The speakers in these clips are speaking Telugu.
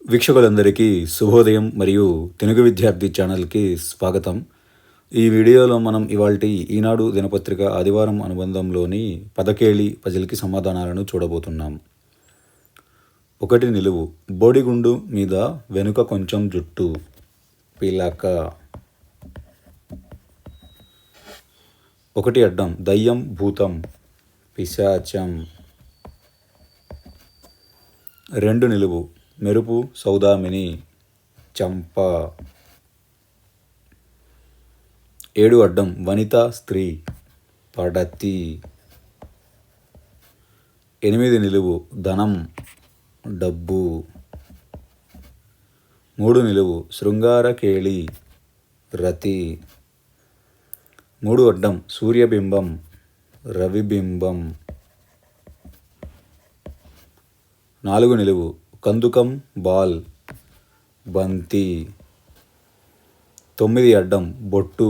వీక్షకులందరికీ శుభోదయం మరియు తెలుగు విద్యార్థి ఛానల్కి స్వాగతం. ఈ వీడియోలో మనం ఇవాల్టి ఈనాడు దినపత్రిక ఆదివారం అనుబంధంలోని పదకేళి పజిల్కి సమాధానాలను చూడబోతున్నాం. 1 నిలువు బోడిగుండు మీద వెనుక కొంచెం జుట్టు పిలక. 1 అడ్డం దయ్యం భూతం పిశాచం. 2 నిలువు మెరుపు సౌదామిని చంప. 7 అడ్డం వనిత స్త్రీ పడతి. 8 నిలువు ధనం డబ్బు. 3 నిలువు శృంగారకేళి రతి. 3 అడ్డం సూర్యబింబం రవిబింబం. 4 నిలువు కందుకం బాల్ బంతి. 9 అడ్డం బొట్టు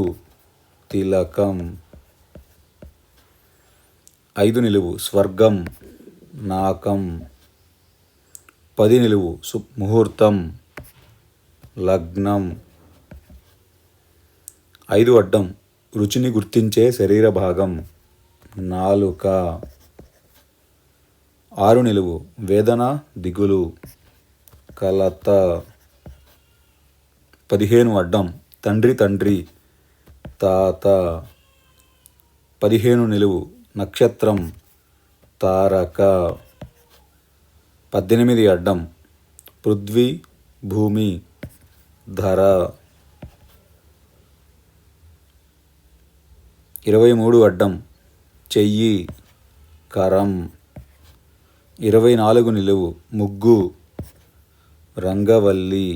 తిలకం. 5 నిలువు స్వర్గం నాకం. 10 నిలువు ముహూర్తం లగ్నం. 5 అడ్డం రుచిని గుర్తించే శరీర భాగం నాలుక. 6 నిలువు వేదన దిగులు కలత. 15 అడ్డం తండ్రి తండ్రి తాత. 15 నిలువు నక్షత్రం తారక. 18 అడ్డం పృథ్వీ భూమి ధర. 23 అడ్డం చెయ్యి కరం. 24 నిలువు ముగ్గు రంగవల్లి.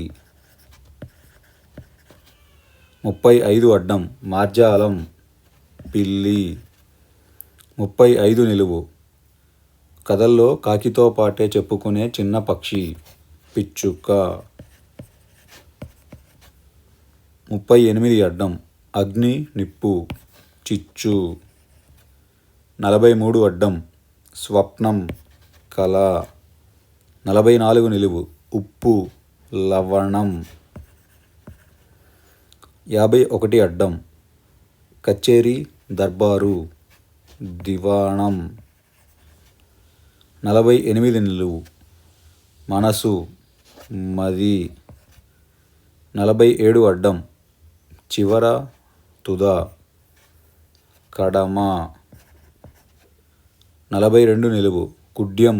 35 అడ్డం మార్జాలం పిల్లి. 35 నిలువు కథల్లో కాకితో పాటే చెప్పుకునే చిన్న పక్షి పిచ్చుక. 38 అడ్డం అగ్ని నిప్పు చిచ్చు. 43 అడ్డం స్వప్నం కళ. 44 నిలువు ఉప్పు లవణం. 51 అడ్డం కచేరీ దర్బారు దివాణం. 48 నిలువు మనసు మది. 47 అడ్డం చివర తుద కడమ. 42 నిలువు కుడ్యం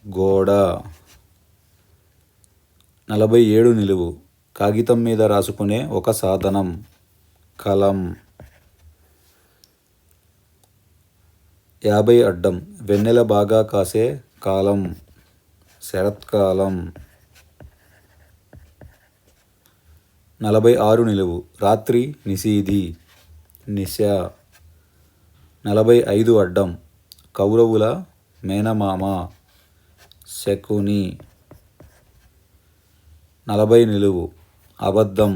గోడ. 47 నిలువు కాగితం మీద రాసుకునే ఒక సాధనం కలం. 50 అడ్డం వెన్నెల బాగా కాసే కాలం శరత్కాలం. 46 నిలువు రాత్రి నిశీధి నిశ. 45 అడ్డం కౌరవుల మేనమామ శకుని. 40 నిలువు అబద్ధం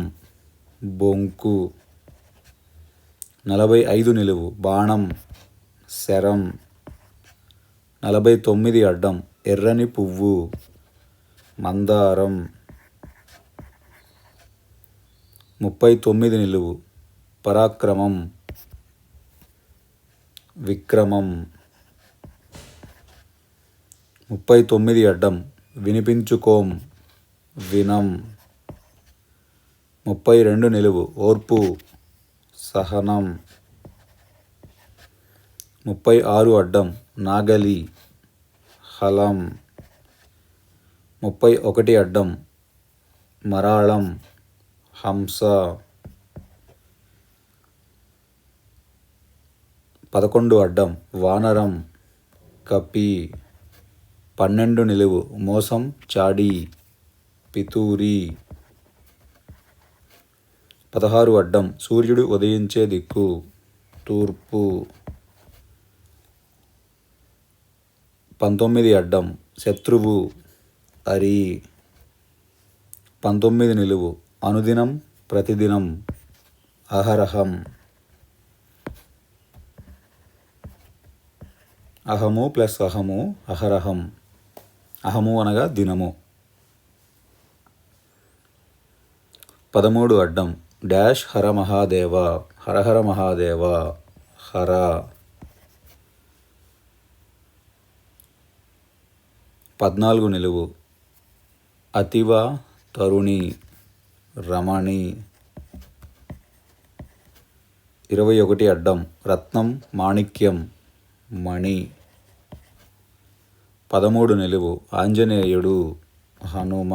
బొంకు. 45 నిలువు బాణం శరం. 49 అడ్డం ఎర్రని పువ్వు మందారం. 39 నిలువు పరాక్రమం విక్రమం. 39 అడ్డం వినిపించుకోం వినం. 32 నిలువు ఓర్పు సహనం. 36 అడ్డం నాగలి హలం. 31 అడ్డం మరాళం హంస. 11 అడ్డం వానరం కపి. 12 నిలువు మోసం చాడి పితూరి. 16 అడ్డం సూర్యుడు ఉదయించే దిక్కు తూర్పు. 19 అడ్డం శత్రువు అరి. 19 నిలువు అనుదినం ప్రతిదినం అహరహం. అహము ప్లస్ అహము అహరహం అహము అనగా దినము. 13 అడ్డం డాష్ హర మహాదేవ, హరహర మహాదేవ, హర. 14 నిలువు అతివ, తరుణి, రమణి. 21 అడ్డం రత్నం, మాణిక్యం, మణి. 13 నిలువు ఆంజనేయుడు, హనుమ.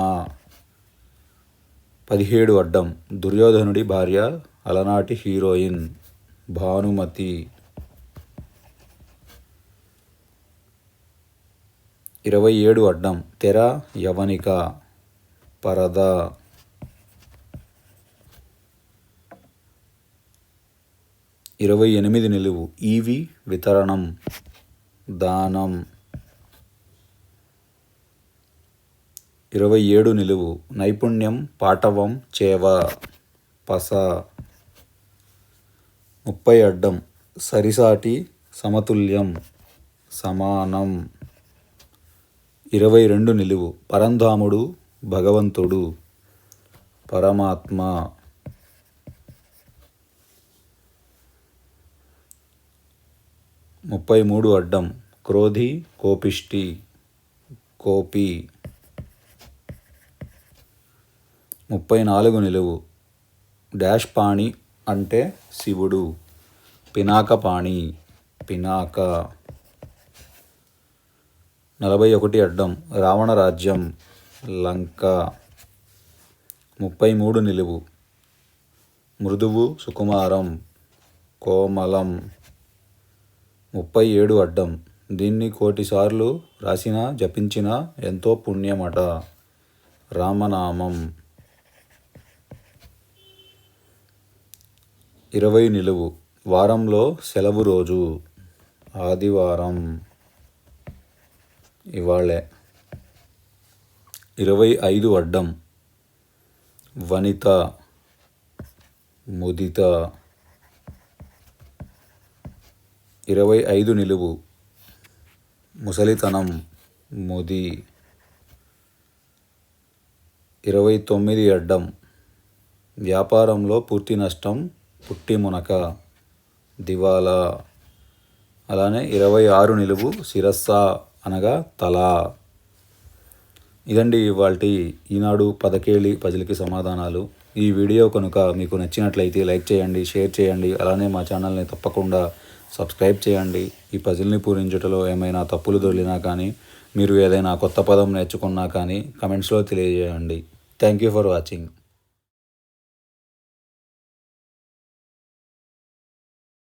17 అడ్డం దుర్యోధనుడి భార్య, అలనాటి హీరోయిన్, భానుమతి. 27 అడ్డం తెర, యవనిక, పరద. 28 నిలువు ఈవి, వితరణం, దానం. 27 నిలువు నైపుణ్యం, పాటవం, చేవ, పస. 30 అడ్డం సరిసాటి, సమతుల్యం, సమానం. 22 నిలువు పరంధాముడు, భగవంతుడు, పరమాత్మ. 33 అడ్డం క్రోధి, కోపిష్టి, కోపి. 34 నిలువు డాష్ పాణి అంటే శివుడు, పినాకపాణి, పినాక. 41 అడ్డం రావణరాజ్యం, లంక. 33 నిలువు మృదువు, సుకుమారం, కోమలం. 37 అడ్డం దీన్ని 1,000,000 సార్లు రాసినా జపించినా ఎంతో పుణ్యమట, రామనామం. 20 నిలువు వారంలో సెలవు రోజు, ఆదివారం, ఇవాళే. 25 అడ్డం వనిత, ముదిత. 25 నిలువు ముసలితనం, ముది. 29 అడ్డం వ్యాపారంలో పూర్తి నష్టం, పుట్టి మునక, దివాలా. అలానే 26 నిలువు శిరస్స అనగా తల. ఇదండి ఇవాల్టి ఈనాడు పదకేళి పజిల్కి సమాధానాలు. ఈ వీడియో కనుక మీకు నచ్చినట్లయితే లైక్ చేయండి, షేర్ చేయండి. అలానే మా ఛానల్ని తప్పకుండా సబ్స్క్రైబ్ చేయండి. ఈ పజిల్ని పూరించుటలో ఏమైనా తప్పులు దొర్లినా కానీ, మీరు ఏదైనా కొత్త పదం నేర్చుకున్నా కానీ కమెంట్స్లో తెలియజేయండి. Thank you for watching.